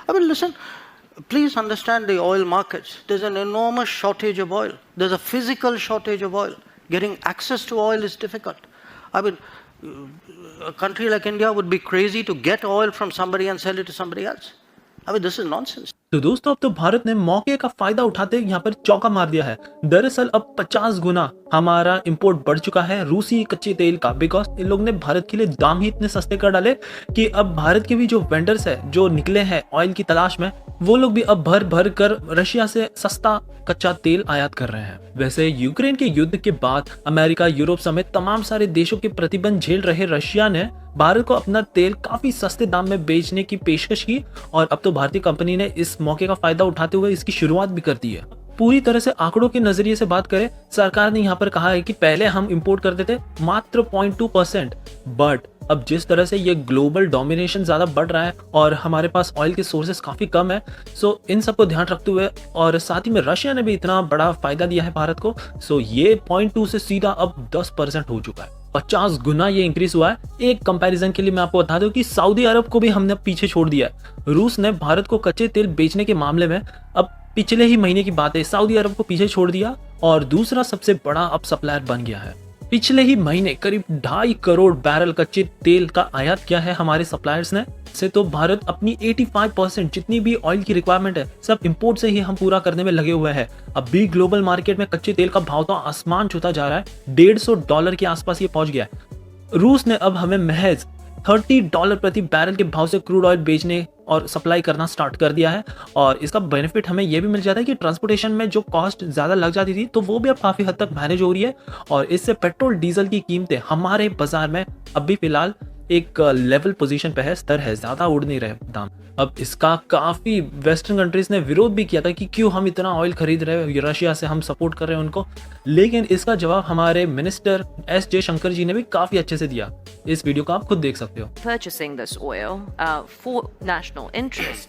I mean, listen, please understand the oil markets. There's an enormous shortage of oil. There's a physical shortage of oil. Getting access to oil is difficult. I mean, a country like India would be crazy to get oil from somebody and sell it to somebody else. I mean, this is nonsense. तो दोस्तों अब तो भारत ने मौके का फायदा उठाते यहाँ पर चौका मार दिया है। दरअसल अब 50 गुना हमारा इंपोर्ट बढ़ चुका है रूसी कच्चे तेल का, बिकॉज इन लोग ने भारत के लिए दाम ही इतने सस्ते कर डाले कि अब भारत के भी जो वेंडर्स है जो निकले हैं ऑयल की तलाश में, वो लोग भी अब भर भर कर रशिया से सस्ता कच्चा तेल आयात कर रहे हैं। वैसे यूक्रेन के युद्ध के बाद अमेरिका, यूरोप समेत तमाम सारे देशों के प्रतिबंध झेल रहे रशिया ने भारत को अपना तेल काफी सस्ते दाम में बेचने की पेशकश की और अब तो भारतीय कंपनी ने इस मौके का फायदा उठाते हुए इसकी शुरुआत भी कर दी है। पूरी तरह से आंकड़ों के नजरिए से बात करें, सरकार ने यहाँ पर कहा है कि पहले हम इंपोर्ट करते थे मात्र 0.2%, बट अब जिस तरह से ये ग्लोबल डोमिनेशन ज्यादा बढ़ रहा है और हमारे पास ऑयल के सोर्सेस काफी कम है, सो इन सबको ध्यान रखते हुए और साथ ही में रशिया ने भी इतना बड़ा फायदा दिया है भारत को, सो ये 0.2 से सीधा अब 10% हो चुका है। 50 गुना ये इंक्रीज हुआ है। एक कंपैरिजन के लिए मैं आपको बता दूं कि सऊदी अरब को भी हमने पीछे छोड़ दिया है। रूस ने भारत को कच्चे तेल बेचने के मामले में अब पिछले ही महीने की बात है सऊदी अरब को पीछे छोड़ दिया और दूसरा सबसे बड़ा अब सप्लायर बन गया है। पिछले ही महीने करीब 2.5 करोड़ बैरल कच्चे तेल का आयात किया है हमारे सप्लायर्स ने, से तो भारत अपनी 85% जितनी भी ऑयल की रिक्वायरमेंट है सब इंपोर्ट से ही हम पूरा करने में लगे हुए हैं। अब भी ग्लोबल मार्केट में कच्चे तेल का भाव तो आसमान छूता जा रहा है, $150 के आसपास ये पहुंच गया है। रूस ने अब हमें महज $30 प्रति बैरल के भाव से क्रूड ऑयल बेचने और सप्लाई करना स्टार्ट कर दिया है और इसका बेनिफिट हमें यह भी मिल जाता है कि ट्रांसपोर्टेशन में जो कॉस्ट ज़्यादा लग जाती थी तो वो भी अब काफ़ी हद तक मैनेज हो रही है और इससे पेट्रोल डीजल की कीमतें हमारे बाजार में अब भी फिलहाल एक लेवल पोजीशन पे है, स्तर है, ज़्यादा उड़ नहीं रहे दाम। अब इसका काफ़ी वेस्टर्न कंट्रीज ने विरोध भी किया था कि क्यों हम इतना ऑयल खरीद रहे हैं रशिया से, हम सपोर्ट कर रहे हैं उनको, लेकिन इसका जवाब हमारे मिनिस्टर S. जयशंकर जी ने भी काफ़ी अच्छे से दिया। इस वीडियो को आप खुद देख सकते हो। Purchasing this oil for national interest,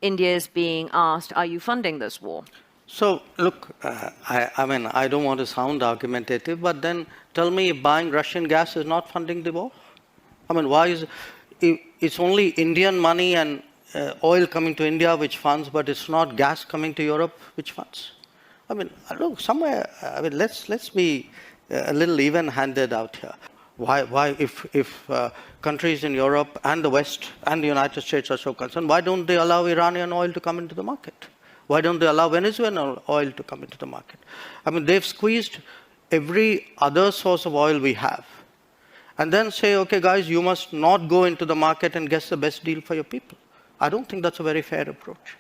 India is being asked, are you funding this war? So, look, I mean, I don't want to sound argumentative, but then tell me if buying Russian gas is not funding the war? I mean, why is it's only Indian money and oil coming to India which funds, but it's not gas coming to Europe which funds? I mean, look, somewhere, I mean, let's be a little even-handed out here. Why if countries in Europe and the West and the United States are so concerned, why don't they allow Iranian oil to come into the market? Why don't they allow Venezuelan oil to come into the market? I mean, they've squeezed every other source of oil we have. And then say, okay, guys, you must not go into the market and get the best deal for your people. I don't think that's a very fair approach.